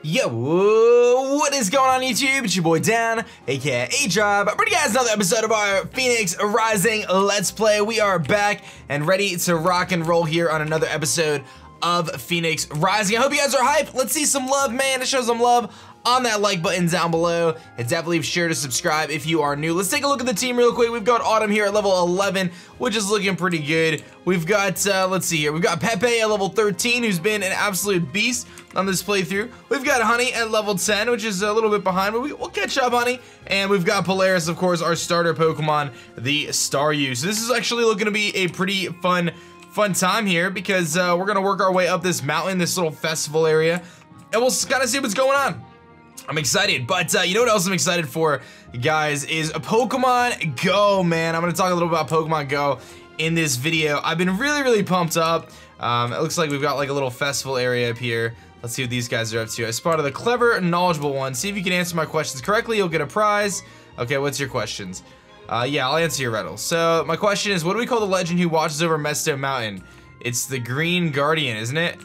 Yo, what is going on YouTube? It's your boy Dan, aka aDrive, bringing you guys another episode of our Phoenix Rising Let's Play. We are back and ready to rock and roll here on another episode of Phoenix Rising. I hope you guys are hyped. Let's see some love, man. Show some love on that like button down below, and definitely be sure to subscribe if you are new. Let's take a look at the team real quick. We've got Autumn here at level 11, which is looking pretty good. We've got, let's see here, we've got Pepe at level 13, who's been an absolute beast on this playthrough. We've got Honey at level 10, which is a little bit behind, but we'll catch up, Honey. And we've got Polaris, of course, our starter Pokemon, the Staryu. So this is actually looking to be a pretty fun time here, because we're gonna work our way up this mountain, this little festival area, and we'll kind of see what's going on. I'm excited, but you know what else I'm excited for, guys, is Pokemon Go, man. I'm gonna talk a little about Pokemon Go in this video. I've been really pumped up. It looks like we've got like a little festival area up here. Let's see what these guys are up to. I spotted the clever and knowledgeable one. See if you can answer my questions correctly, you'll get a prize. Okay, what's your questions? Yeah, I'll answer your riddle. So my question is, what do we call the legend who watches over Mesto Mountain? It's the Green Guardian, isn't it?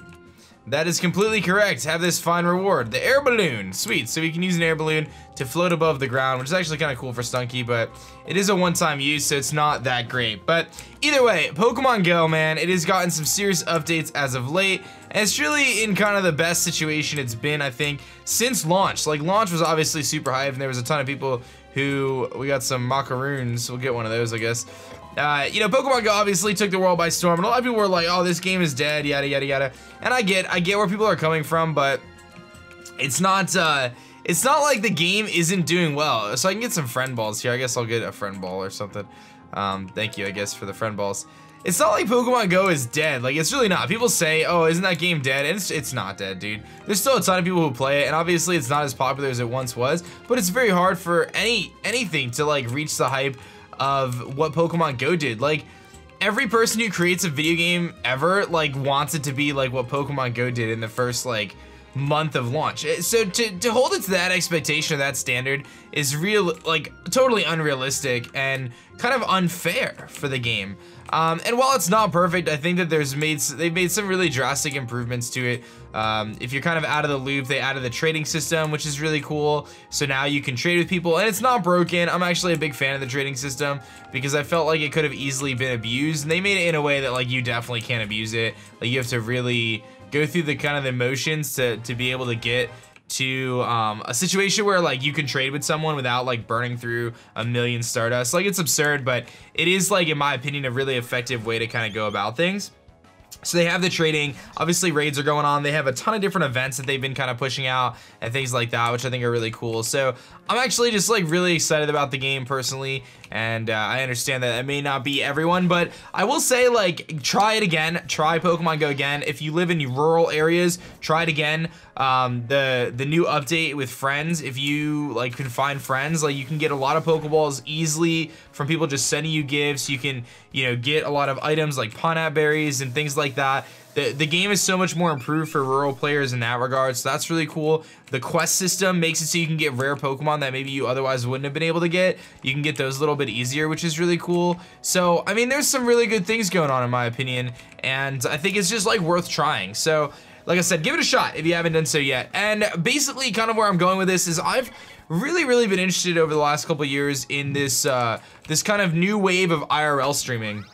That is completely correct. Have this fine reward, the air balloon. Sweet, so we can use an air balloon to float above the ground, which is actually kind of cool for Stunky, but it is a one-time use, so it's not that great. But either way, Pokemon Go, man, it has gotten some serious updates as of late, and it's really in kind of the best situation it's been, I think, since launch. Like, launch was obviously super hype, and there was a ton of people who, we got some macaroons, we'll get one of those, I guess. You know, Pokemon Go obviously took the world by storm, and a lot of people were like, oh, this game is dead, yada yada yada. And I get where people are coming from, but it's not like the game isn't doing well. So I can get some friend balls here. I guess I'll get a friend ball or something. Thank you, I guess, for the friend balls. It's not like Pokemon Go is dead. Like, it's really not. People say, oh, isn't that game dead? And it's not dead, dude. There's still a ton of people who play it, and obviously it's not as popular as it once was, but it's very hard for anything to like reach the hype of what Pokemon Go did. Like, every person who creates a video game ever like wants it to be like what Pokemon Go did in the first like month of launch. So to hold it to that expectation, or that standard, is totally unrealistic and kind of unfair for the game. And while it's not perfect, I think that they've made some really drastic improvements to it. If you're kind of out of the loop, they added the trading system, which is really cool. So now you can trade with people, and it's not broken. I'm actually a big fan of the trading system because I felt like it could have easily been abused, and they made it in a way that like you definitely can't abuse it. Like, you have to really go through the kind of the motions to be able to get to a situation where like you can trade with someone without like burning through a million Stardust. Like, it's absurd, but it is, like, in my opinion, a really effective way to kind of go about things. So they have the trading, obviously raids are going on, they have a ton of different events that they've been kind of pushing out and things like that, which I think are really cool. So I'm actually just like really excited about the game personally, and I understand that it may not be everyone, but I will say, like, try it again, try Pokemon Go again. If you live in rural areas, try it again. The new update with friends, if you like can find friends, like, you can get a lot of Pokeballs easily from people just sending you gifts. You can, you know, get a lot of items like Pineapple berries and things like that. The game is so much more improved for rural players in that regard, so that's really cool. The quest system makes it so you can get rare Pokemon that maybe you otherwise wouldn't have been able to get. You can get those a little bit easier, which is really cool. So, I mean, there's some really good things going on in my opinion, and I think it's just like worth trying. So, like I said, give it a shot if you haven't done so yet. And basically kind of where I'm going with this is I've really been interested over the last couple years in this this kind of new wave of IRL streaming.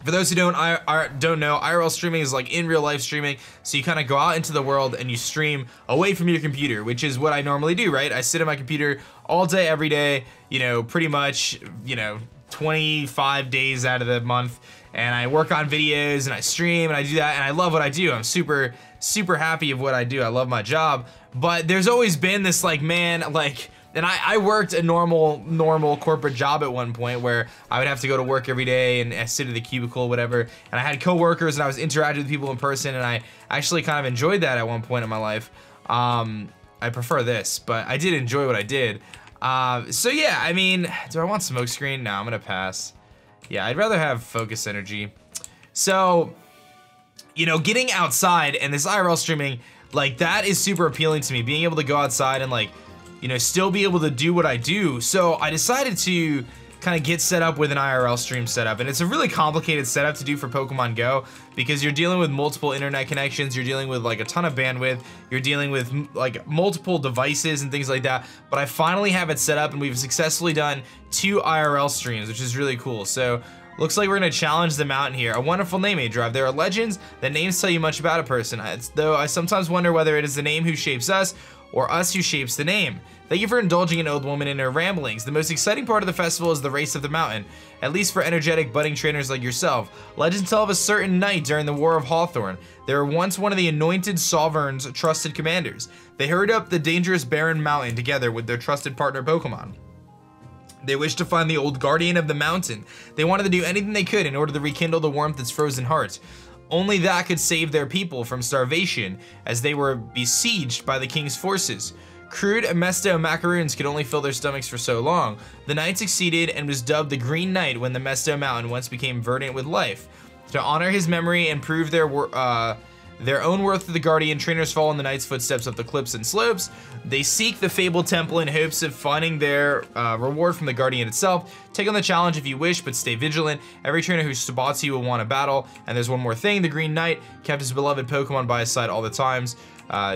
For those who don't know, IRL streaming is like in real life streaming. So you kind of go out into the world and you stream away from your computer, which is what I normally do, right? I sit at my computer all day, every day, you know, pretty much, you know, 25 days out of the month. And I work on videos and I stream and I do that, and I love what I do. I'm super happy of what I do. I love my job. But there's always been this like, man, like, and I worked a normal corporate job at one point where I would have to go to work every day and I sit at the cubicle, whatever. And I had coworkers and I was interacting with people in person, and I actually kind of enjoyed that at one point in my life. I prefer this, but I did enjoy what I did. So yeah, I mean, do I want smokescreen? No, I'm gonna pass. Yeah, I'd rather have focus energy. So, you know, getting outside and this IRL streaming, like, that is super appealing to me. Being able to go outside and, like, you know, still be able to do what I do. So I decided to kind of get set up with an IRL stream setup. And it's a really complicated setup to do for Pokemon Go because you're dealing with multiple internet connections, you're dealing with like a ton of bandwidth, you're dealing with like multiple devices and things like that. But I finally have it set up and we've successfully done 2 IRL streams, which is really cool. So looks like we're gonna challenge the mountain here. A wonderful name, aDrive. There are legends that names tell you much about a person. Though I sometimes wonder whether it is the name who shapes us or us who shapes the name. Thank you for indulging an old woman in her ramblings. The most exciting part of the festival is the race of the mountain, at least for energetic budding trainers like yourself. Legends tell of a certain knight during the War of Hawthorne. They were once one of the anointed sovereign's trusted commanders. They hurried up the dangerous barren mountain together with their trusted partner Pokemon. They wished to find the old guardian of the mountain. They wanted to do anything they could in order to rekindle the warmth of its frozen heart. Only that could save their people from starvation, as they were besieged by the king's forces. Crude Mesto macaroons could only fill their stomachs for so long. The knight succeeded and was dubbed the Green Knight when the Mesto Mountain once became verdant with life. To honor his memory and prove their own worth to the Guardian, trainers follow in the knight's footsteps up the cliffs and slopes. They seek the fabled temple in hopes of finding their reward from the Guardian itself. Take on the challenge if you wish, but stay vigilant. Every trainer who spots you will want a battle. And there's one more thing, the Green Knight kept his beloved Pokemon by his side all the times.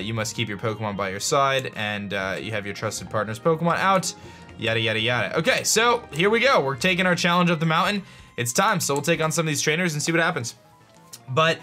You must keep your Pokemon by your side, and you have your trusted partner's Pokemon out, yada yada yada. Okay, so here we go. We're taking our challenge up the mountain. It's time, so we'll take on some of these trainers and see what happens. But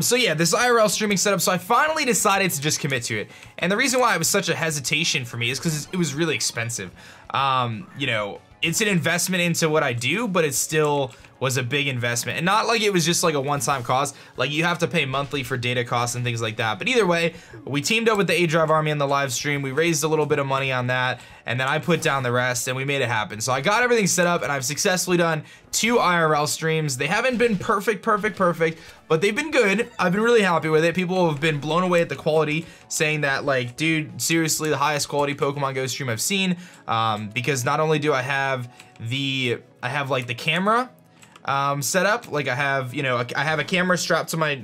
so yeah, this IRL streaming setup, so I finally decided to just commit to it. And the reason why it was such a hesitation for me is because it was really expensive. You know, it's an investment into what I do, but it still was a big investment. And not like it was just like a one-time cost. Like you have to pay monthly for data costs and things like that. But either way, we teamed up with the aDrive army on the live stream. We raised a little bit of money on that, and then I put down the rest and we made it happen. So I got everything set up and I've successfully done 2 IRL streams. They haven't been perfect, but they've been good. I've been really happy with it. People have been blown away at the quality, saying that like, dude, seriously, the highest quality Pokemon Go stream I've seen. Because not only do I have like the camera set up, like I have, you know, I have a camera strapped to my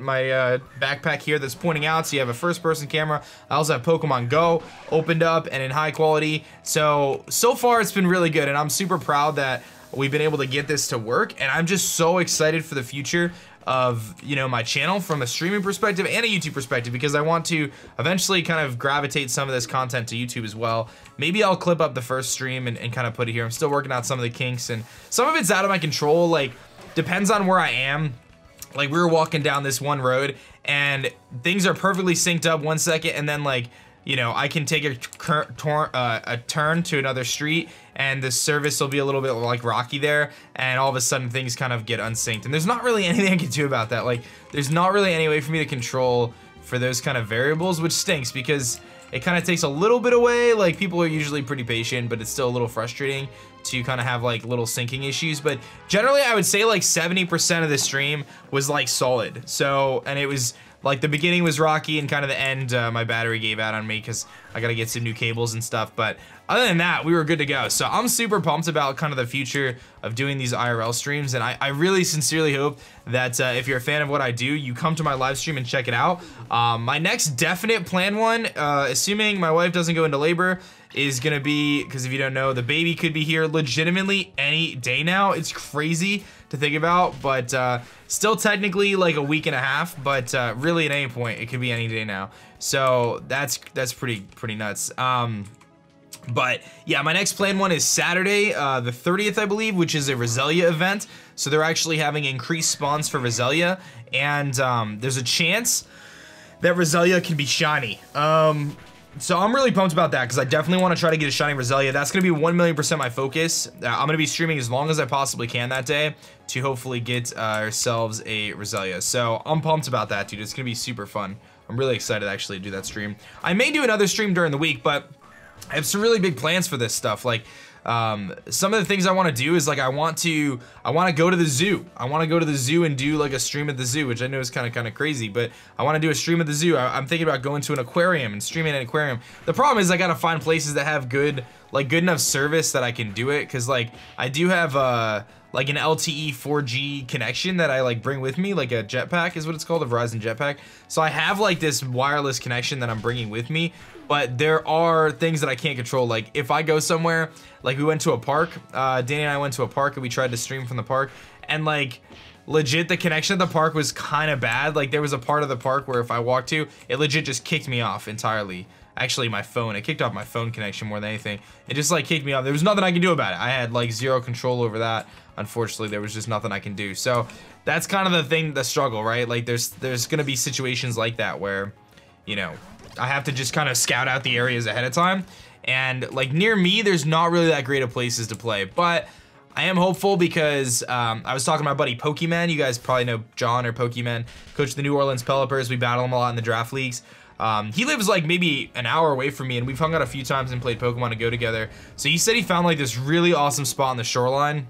backpack here that's pointing out, so you have a first-person camera. I also have Pokemon Go opened up and in high quality. So far it's been really good, and I'm super proud that we've been able to get this to work, and I'm just so excited for the future of, you know, my channel from a streaming perspective and a YouTube perspective, because I want to eventually kind of gravitate some of this content to YouTube as well. Maybe I'll clip up the first stream and kind of put it here. I'm still working out some of the kinks, and some of it's out of my control, like depends on where I am. Like we were walking down this one road and things are perfectly synced up 1 second, and then like, you know, I can take a turn to another street and the service will be a little bit like rocky there, and all of a sudden things kind of get unsynced, and there's not really anything I can do about that. Like there's not really any way for me to control for those kind of variables, which stinks because it kind of takes a little bit away. Like people are usually pretty patient, but it's still a little frustrating to kind of have like little syncing issues. But generally I would say like 70% of the stream was like solid. So, and it was like the beginning was rocky, and kind of the end, my battery gave out on me because I gotta get some new cables and stuff. But other than that, we were good to go. So I'm super pumped about kind of the future of doing these IRL streams, and I really sincerely hope that if you're a fan of what I do, you come to my live stream and check it out. My next definite plan one, assuming my wife doesn't go into labor, is gonna be, because if you don't know, the baby could be here legitimately any day now. It's crazy to think about, but still technically like a week and a half, but really at any point it could be any day now. So that's pretty nuts. But yeah, my next planned one is Saturday, the 30th, I believe, which is a Roselia event. So they're actually having increased spawns for Roselia, and there's a chance that Roselia can be shiny. So I'm really pumped about that because I definitely want to try to get a shiny Roselia. That's going to be 1,000,000% my focus. I'm going to be streaming as long as I possibly can that day to hopefully get ourselves a Roselia. So I'm pumped about that, dude. It's going to be super fun. I'm really excited actually to do that stream. I may do another stream during the week, but I have some really big plans for this stuff. Like some of the things I want to do is like I want to go to the zoo. I want to go to the zoo and do like a stream at the zoo, which I know is kind of crazy, but I want to do a stream at the zoo. I'm thinking about going to an aquarium and streaming an aquarium. The problem is I gotta find places that have good enough service that I can do it, because like I do have like an LTE 4G connection that I like bring with me, like a jetpack is what it's called, a Verizon jetpack. So I have like this wireless connection that I'm bringing with me, but there are things that I can't control. Like if I go somewhere, like we went to a park, Danny and I went to a park and we tried to stream from the park, and like legit the connection at the park was kind of bad. Like there was a part of the park where if I walked to, it legit just kicked me off entirely. Actually my phone, it kicked off my phone connection more than anything. It just like kicked me off. There was nothing I could do about it. I had like zero control over that. Unfortunately, there was just nothing I can do. So that's kind of the thing, the struggle, right? Like there's gonna be situations like that where, you know, I have to just kind of scout out the areas ahead of time. And like near me, there's not really that great of places to play, but I am hopeful because I was talking to my buddy Pokemon. You guys probably know John or Pokemon, coach of the New Orleans Pelipers. We battle him a lot in the draft leagues. He lives like maybe an hour away from me, and we've hung out a few times and played Pokemon to go together. So he said he found like this really awesome spot on the shoreline,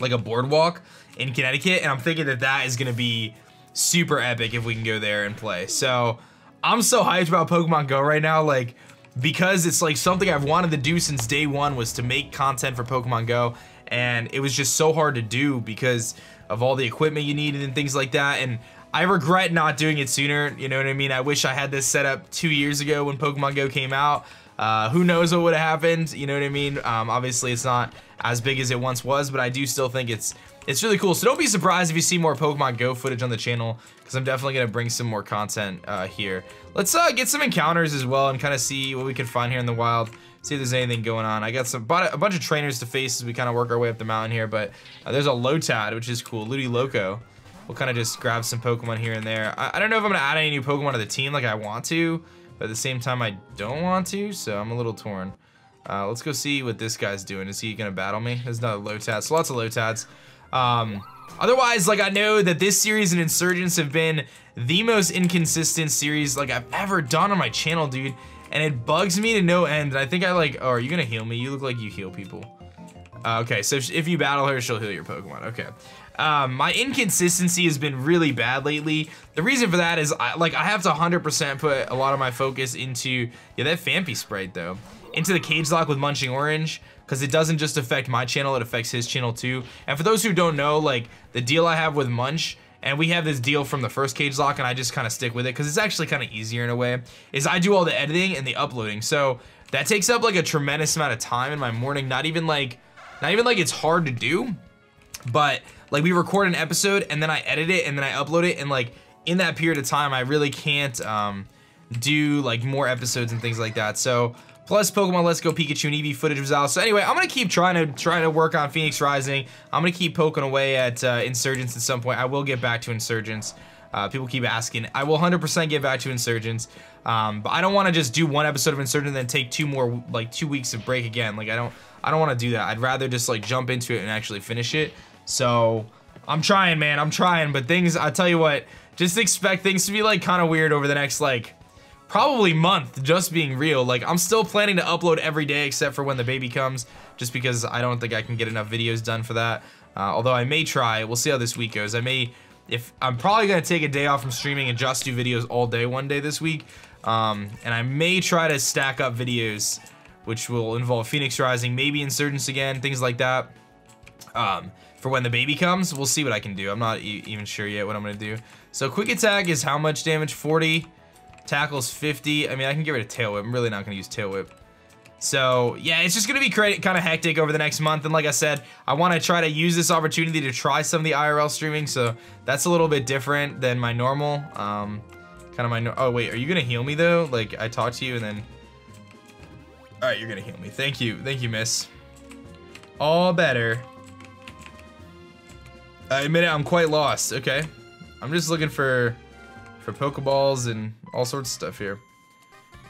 like a boardwalk in Connecticut, and I'm thinking that that is gonna be super epic if we can go there and play. So I'm so hyped about Pokemon Go right now, like because it's like something I've wanted to do since day one, was to make content for Pokemon Go, and it was just so hard to do because of all the equipment you needed and things like that. And I regret not doing it sooner, you know what I mean? I wish I had this set up 2 years ago when Pokemon Go came out. Who knows what would have happened, you know what I mean? Obviously it's not as big as it once was, but I do still think it's really cool. So don't be surprised if you see more Pokemon Go footage on the channel, because I'm definitely gonna bring some more content here. Let's get some encounters as well and kind of see what we can find here in the wild. See if there's anything going on. I got a bunch of trainers to face as we kind of work our way up the mountain here, but there's a Lotad, which is cool. Ludi Loco. We'll kind of just grab some Pokemon here and there. I don't know if I'm gonna add any new Pokemon to the team like I want to, but at the same time I don't want to, so I'm a little torn. Let's go see what this guy's doing. Is he gonna battle me? There's not a Lotad, so lots of Lotads. Otherwise, like I know that this series and Insurgents have been the most inconsistent series like I've ever done on my channel, dude. And it bugs me to no end. And I think I like, oh, are you gonna heal me? You look like you heal people. Okay, so if you battle her, she'll heal your Pokemon, okay. My inconsistency has been really bad lately. The reason for that is I have to 100% put a lot of my focus into, yeah, that Phanpy Sprite though, into the cage lock with Munching Orange, because it doesn't just affect my channel, it affects his channel too. And for those who don't know, like the deal I have with Munch, and we have this deal from the first cage lock, and I just kind of stick with it because it's actually kind of easier in a way, is I do all the editing and the uploading. So that takes up like a tremendous amount of time in my morning. Not even like it's hard to do, but like we record an episode and then I edit it and then I upload it, and like in that period of time I really can't do like more episodes and things like that. So plus Pokemon Let's Go Pikachu and Eevee footage was out. So anyway, I'm gonna keep trying to work on Phoenix Rising. I'm gonna keep poking away at Insurgents at some point. I will get back to Insurgents. People keep asking. I will 100% get back to Insurgents. But I don't want to just do one episode of Insurgent and then take 2 weeks of break again. Like I don't want to do that. I'd rather just like jump into it and actually finish it. So I'm trying, man. I'm trying. But things, I tell you what, just expect things to be like kind of weird over the next like probably month, just being real. Like I'm still planning to upload every day except for when the baby comes, just because I don't think I can get enough videos done for that. Although I may try. We'll see how this week goes. I'm probably gonna take a day off from streaming and just do videos all day one day this week. And I may try to stack up videos which will involve Phoenix Rising, maybe Insurgents again, things like that. For when the baby comes, we'll see what I can do. I'm not even sure yet what I'm gonna do. So quick attack is how much damage? 40. Tackle's 50. I mean, I can get rid of Tail Whip. I'm really not gonna use Tail Whip. So yeah, it's just gonna be kind of hectic over the next month. And like I said, I want to try to use this opportunity to try some of the IRL streaming. So that's a little bit different than my normal. Oh wait, are you gonna heal me though? Like I talked to you and then. All right, you're gonna heal me. Thank you, miss. All better. I admit it, I'm quite lost. Okay, I'm just looking for Pokeballs and all sorts of stuff here.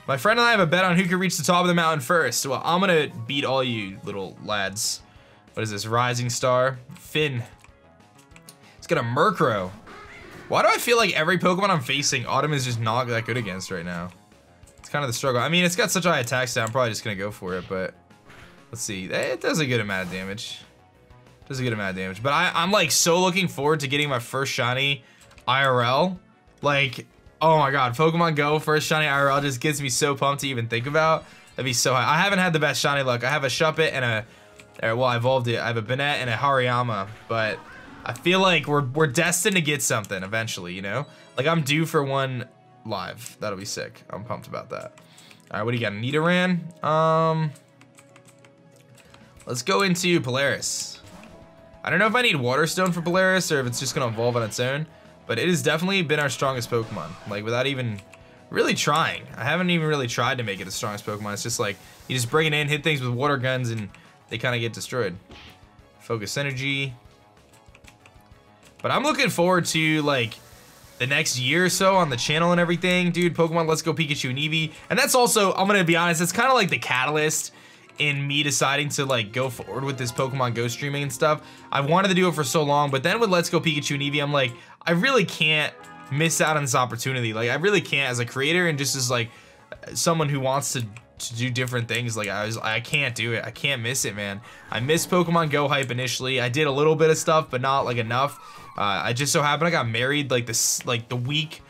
My friend and I have a bet on who can reach the top of the mountain first. Well, I'm gonna beat all you little lads. What is this? Rising Star? Finn. It's got a Murkrow. Why do I feel like every Pokemon I'm facing, Autumn is just not that good against right now? It's kind of the struggle. I mean, it's got such high attack stat, I'm probably just gonna go for it, but let's see. It does a good amount of damage. But I'm like so looking forward to getting my first shiny IRL. Like, oh my god, Pokemon Go first shiny IRL just gets me so pumped to even think about. That'd be so high. I haven't had the best shiny luck. I have a Shuppet and well, I evolved it. I have a Banette and a Hariyama, but I feel like we're destined to get something eventually, you know? Like I'm due for one live. That'll be sick. I'm pumped about that. Alright, what do you got? Nidoran? Let's go into Polaris. I don't know if I need Water Stone for Polaris or if it's just gonna evolve on its own, but it has definitely been our strongest Pokemon. Like, without even really trying. I haven't even really tried to make it the strongest Pokemon. It's just like, you just bring it in, hit things with water guns, and they kind of get destroyed. Focus Energy. But I'm looking forward to, like, the next year or so on the channel and everything. Dude, Pokemon Let's Go Pikachu and Eevee. And that's also, I'm gonna be honest, it's kind of like the catalyst in me deciding to, like, go forward with this Pokemon Go streaming and stuff. I wanted to do it for so long, but then with Let's Go Pikachu and Eevee, I'm like, I really can't miss out on this opportunity. Like, I really can't, as a creator and just as, like, someone who wants to do different things. Like, I can't do it. I can't miss it, man. I missed Pokemon Go hype initially. I did a little bit of stuff, but not, like, enough. I just so happened I got married, like, the week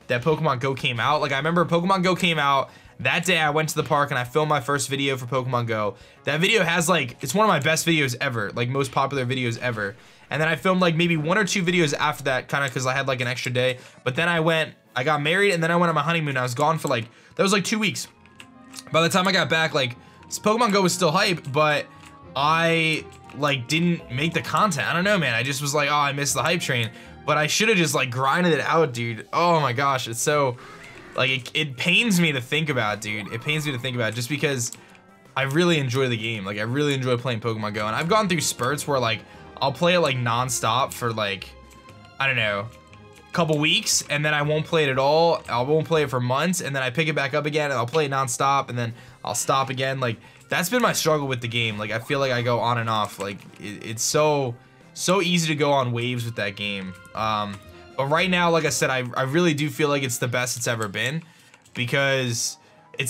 that Pokemon Go came out. Like, I remember Pokemon Go came out. That day I went to the park and I filmed my first video for Pokemon Go. That video has, like, it's one of my best videos ever, like, most popular videos ever. And then I filmed, like, maybe 1 or 2 videos after that, kind of because I had, like, an extra day. But then I got married, and then I went on my honeymoon. I was gone for, like, that was like 2 weeks. By the time I got back, like, Pokemon Go was still hype, but I, like, didn't make the content. I don't know, man. I just was like, oh, I missed the hype train. But I should have just, like, grinded it out, dude. Oh my gosh, it's so, like, it pains me to think about, dude. It pains me to think about just because I really enjoy the game. Like, I really enjoy playing Pokemon Go. And I've gone through spurts where, like, I'll play it, like, non-stop for, like, I don't know, a couple weeks, and then I won't play it at all. I won't play it for months, and then I pick it back up again, and I'll play it non-stop, and then I'll stop again. Like, that's been my struggle with the game. Like, I feel like I go on and off. Like, it's so easy to go on waves with that game. But right now, like I said, I really do feel like it's the best it's ever been, because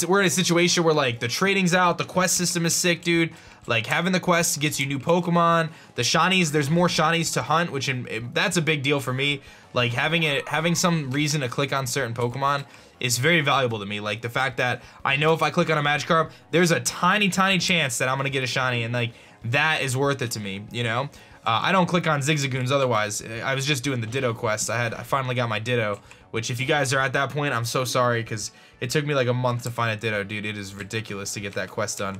we're in a situation where, like, the trading's out, the quest system is sick, dude. Like, having the quest gets you new Pokemon. The shinies, there's more shinies to hunt, which that's a big deal for me. Like, having some reason to click on certain Pokemon is very valuable to me. Like, the fact that I know if I click on a Magikarp, there's a tiny chance that I'm gonna get a shiny, and, like, that is worth it to me, you know? I don't click on Zigzagoons otherwise. I was just doing the Ditto quest. I finally got my Ditto, which, if you guys are at that point, I'm so sorry, because it took me like a month to find a Ditto, dude. It is ridiculous to get that quest done.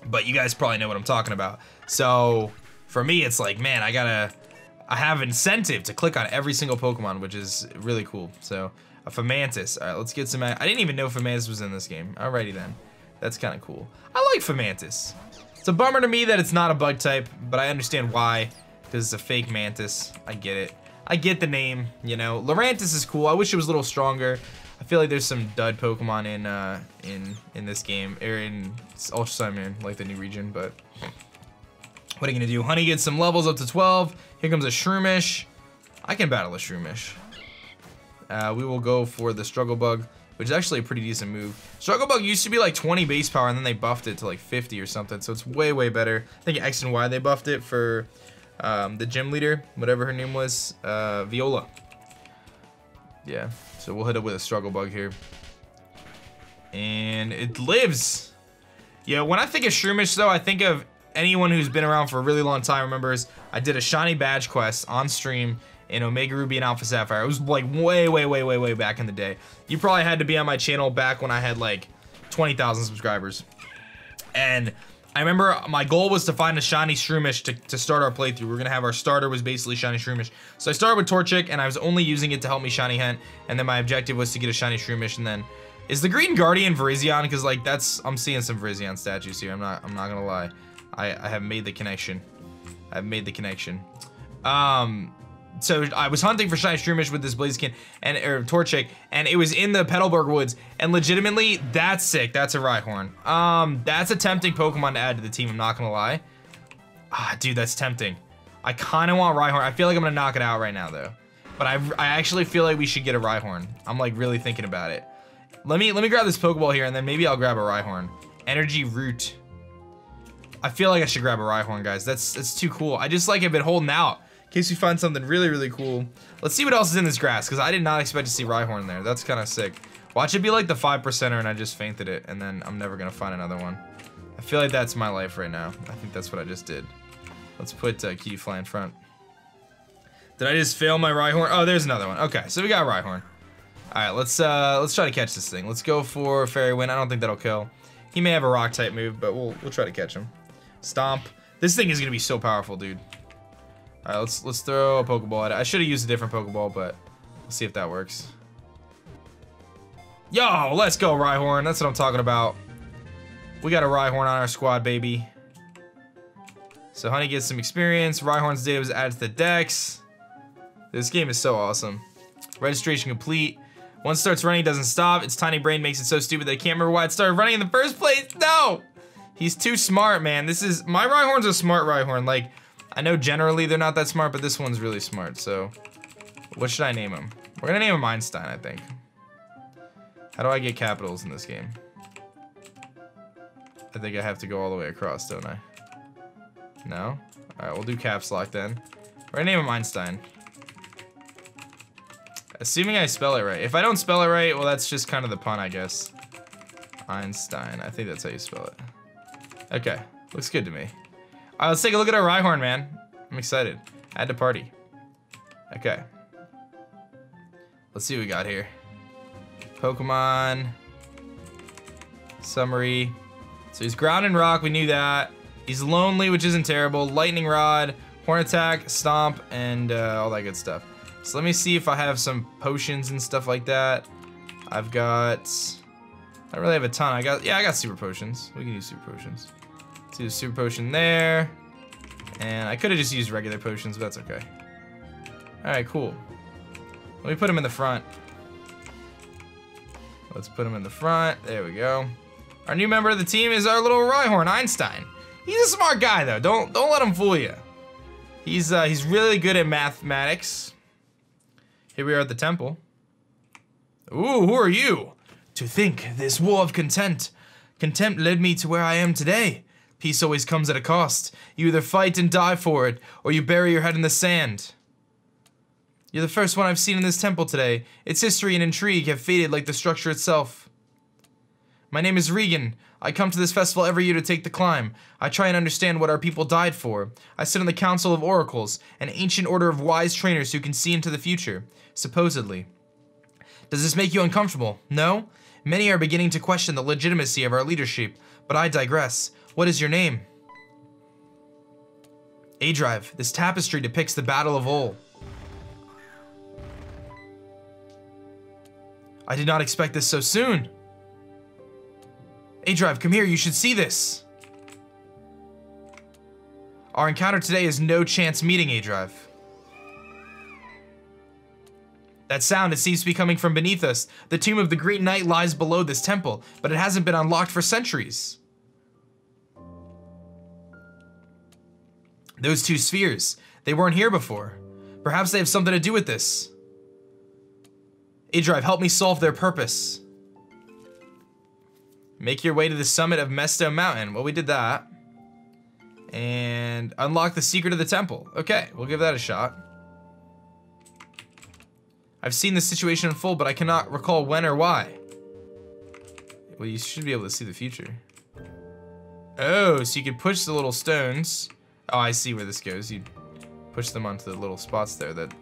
But you guys probably know what I'm talking about. So for me, it's like, man, I have incentive to click on every single Pokemon, which is really cool. So a Fomantis. All right, let's get some. I didn't even know Fomantis was in this game. Alrighty then, that's kind of cool. I like Fomantis. It's a bummer to me that it's not a bug type, but I understand why, because it's a fake mantis. I get it. I get the name, you know. Lurantis is cool. I wish it was a little stronger. I feel like there's some dud Pokemon in this game, or in Ultra Sun Moon, like the new region, but what are you gonna do? Honey gets some levels up to 12. Here comes a Shroomish. I can battle a Shroomish. We will go for the Struggle Bug, which is actually a pretty decent move. Struggle Bug used to be like 20 base power, and then they buffed it to like 50 or something, so it's way better. I think X and Y, they buffed it for the gym leader, whatever her name was, Viola. Yeah, so we'll hit it with a Struggle Bug here. And it lives. Yeah, when I think of Shroomish, though, I think of anyone who's been around for a really long time remembers I did a shiny badge quest on stream in Omega Ruby and Alpha Sapphire. It was like way back in the day. You probably had to be on my channel back when I had like 20,000 subscribers. And I remember my goal was to find a shiny Shroomish to start our playthrough. We were gonna have our starter was basically shiny Shroomish. So I started with Torchic, and I was only using it to help me shiny hunt, and then my objective was to get a shiny Shroomish. And then is the Green Guardian Virizion? Because like I'm seeing some Virizion statues here. I'm not gonna lie. I have made the connection. I've made the connection. So I was hunting for shiny Shroomish with this Blaziken or Torchic, and it was in the Petalburg Woods, and legitimately, that's sick. That's a Rhyhorn. That's a tempting Pokemon to add to the team, I'm not gonna lie. Ah, dude, that's tempting. I kinda want Rhyhorn. I feel like I'm gonna knock it out right now, though. But I actually feel like we should get a Rhyhorn. I'm like really thinking about it. Let me grab this Pokeball here, and then maybe I'll grab a Rhyhorn. Energy Root. I feel like I should grab a Rhyhorn, guys. That's too cool. I just like have been holding out in case we find something really cool. Let's see what else is in this grass, because I did not expect to see Rhyhorn there. That's kind of sick. Watch it be like the 5%er and I just fainted it, and then I'm never gonna find another one. I feel like that's my life right now. I think that's what I just did. Let's put Keyfly in front. Did I just fail my Rhyhorn? Oh, there's another one. Okay, so we got Rhyhorn. All right, let's try to catch this thing. Let's go for Fairy Wind. I don't think that'll kill. He may have a rock type move, but we'll try to catch him. Stomp. This thing is gonna be so powerful, dude. All right, let's throw a Pokeball at it. I should have used a different Pokeball, but we'll see if that works. Yo, let's go, Rhyhorn. That's what I'm talking about. We got a Rhyhorn on our squad, baby. So Honey gets some experience. Rhyhorn's data was added to the Dex. This game is so awesome. Registration complete. Once it starts running, it doesn't stop. Its tiny brain makes it so stupid that I can't remember why it started running in the first place. No! He's too smart, man. My Rhyhorn's a smart Rhyhorn. Like, I know generally they're not that smart, but this one's really smart, so. What should I name him? We're gonna name him Einstein, I think. How do I get capitals in this game? I think I have to go all the way across, don't I? No? Alright, we'll do caps lock then. We're gonna name him Einstein. Assuming I spell it right. If I don't spell it right, well, that's just kind of the pun, I guess. Einstein. I think that's how you spell it. Okay. Looks good to me. Alright, let's take a look at our Rhyhorn, man. I'm excited. Add to party. Okay. Let's see what we got here. Pokemon. Summary. So he's ground and rock, we knew that. He's lonely, which isn't terrible. Lightning Rod, Horn Attack, Stomp, and all that good stuff. So let me see if I have some potions and stuff like that. I've got... I don't really have a ton. I got super potions. We can use super potions. Let's do a super potion there. And I could have just used regular potions, but that's okay. Alright, cool. Let me put him in the front. Let's put him in the front. There we go. Our new member of the team is our little Rhyhorn, Einstein. He's a smart guy though. Don't let him fool you. He's really good at mathematics. Here we are at the temple. Ooh, who are you? To think this war of contempt led me to where I am today. Peace always comes at a cost. You either fight and die for it, or you bury your head in the sand. You're the first one I've seen in this temple today. Its history and intrigue have faded like the structure itself. My name is Regan. I come to this festival every year to take the climb. I try and understand what our people died for. I sit on the Council of Oracles, an ancient order of wise trainers who can see into the future, supposedly. Does this make you uncomfortable? No? Many are beginning to question the legitimacy of our leadership, but I digress. What is your name? aDrive. This tapestry depicts the Battle of Ol. I did not expect this so soon. aDrive, come here, you should see this. Our encounter today is no chance meeting, aDrive. That sound, it seems to be coming from beneath us. The tomb of the Green Knight lies below this temple, but it hasn't been unlocked for centuries. Those two spheres, they weren't here before. Perhaps they have something to do with this. aDrive, help me solve their purpose. Make your way to the summit of Mesto Mountain. Well, we did that. And unlock the secret of the temple. Okay, we'll give that a shot. I've seen this situation unfold, but I cannot recall when or why. Well, you should be able to see the future. Oh, so you can push the little stones. Oh, I see where this goes. You push them onto the little spots there that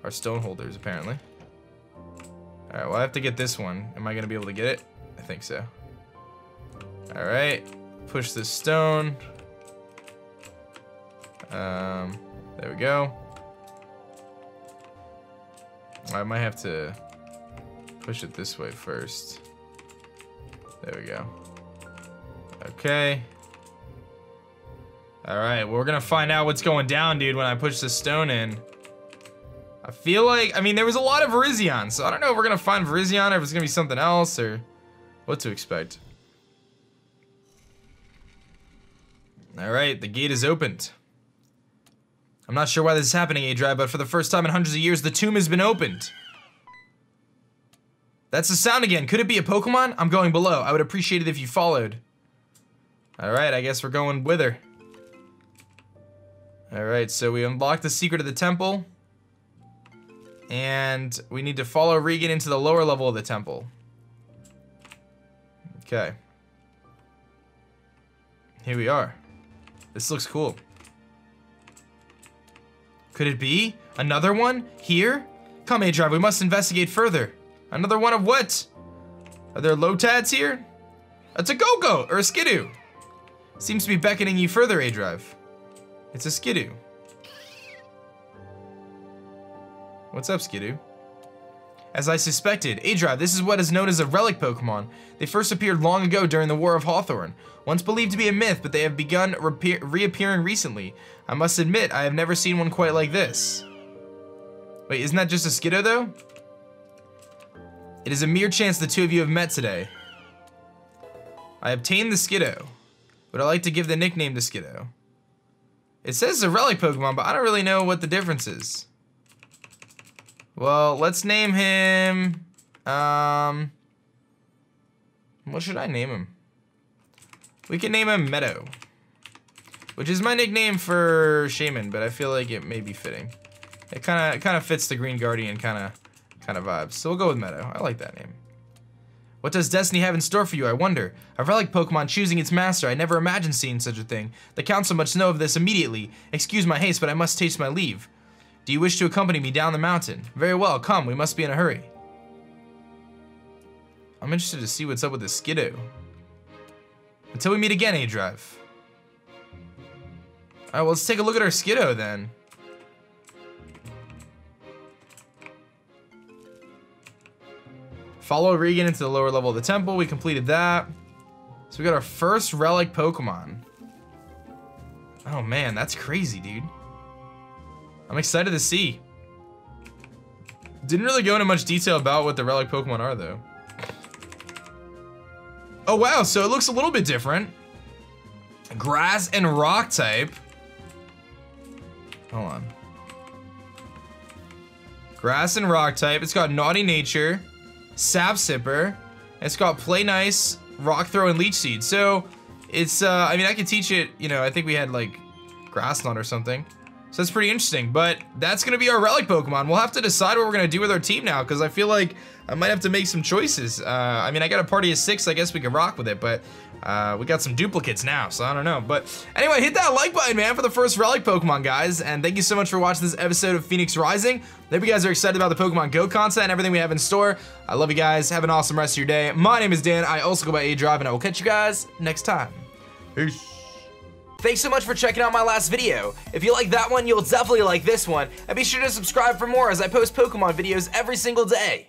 are stone holders, apparently. Alright, well, I have to get this one. Am I going to be able to get it? I think so. Alright, push this stone. There we go. I might have to push it this way first. There we go. Okay. Alright, well, we're gonna find out what's going down, dude, when I push this stone in. I feel like, I mean, there was a lot of Virizion, so I don't know if we're gonna find Virizion or if it's gonna be something else or what to expect. Alright, the gate is opened. I'm not sure why this is happening, aDrive, but for the first time in hundreds of years, the tomb has been opened. That's the sound again. Could it be a Pokemon? I'm going below. I would appreciate it if you followed. Alright, I guess we're going with her. Alright, so we unlocked the secret of the temple. And we need to follow Regan into the lower level of the temple. Okay. Here we are. This looks cool. Could it be? Another one? Here? Come, aDrive, we must investigate further. Another one of what? Are there Lotads here? It's a Go-Go or a Skidoo. Seems to be beckoning you further, aDrive. It's a Skidoo. What's up, Skidoo? As I suspected, aDrive, this is what is known as a Relic Pokemon. They first appeared long ago during the War of Hawthorne. Once believed to be a myth, but they have begun reappearing recently. I must admit, I have never seen one quite like this. Wait, isn't that just a Skidoo, though? It is a mere chance the two of you have met today. I obtained the Skidoo. Would I like to give the nickname to Skidoo? It says it's a Relic Pokemon, but I don't really know what the difference is. Well, let's name him, what should I name him? We can name him Meadow, which is my nickname for Shaman, but I feel like it may be fitting. It kind of fits the Green Guardian kind of vibes, so we'll go with Meadow. I like that name. What does Destiny have in store for you, I wonder? A Relic Pokemon choosing its master. I never imagined seeing such a thing. The Council must know of this immediately. Excuse my haste, but I must taste my leave. Do you wish to accompany me down the mountain? Very well, come, we must be in a hurry. I'm interested to see what's up with the Skidoo. Until we meet again, aDrive. Alright, well, let's take a look at our Skidoo then. Follow Regan into the lower level of the temple. We completed that. So we got our first Relic Pokemon. Oh man, that's crazy, dude. I'm excited to see. Didn't really go into much detail about what the Relic Pokemon are, though. Oh wow, so it looks a little bit different. Grass and rock type. Hold on. Grass and rock type. It's got Naughty Nature, Sap Sipper. It's got Play Nice, Rock Throw, and Leech Seed. So it's, I mean, I could teach it, you know, I think we had like Grass Knot or something. So that's pretty interesting, but that's gonna be our Relic Pokemon. We'll have to decide what we're gonna do with our team now, because I feel like I might have to make some choices. I mean, I got a party of 6, I guess we can rock with it, but we got some duplicates now, so I don't know. But anyway, hit that like button, man, for the first Relic Pokemon, guys, and thank you so much for watching this episode of Phoenix Rising. I hope you guys are excited about the Pokemon Go content and everything we have in store. I love you guys. Have an awesome rest of your day. My name is Dan. I also go by aDrive, and I will catch you guys next time. Peace. Thanks so much for checking out my last video. If you like that one, you'll definitely like this one, and be sure to subscribe for more as I post Pokemon videos every single day.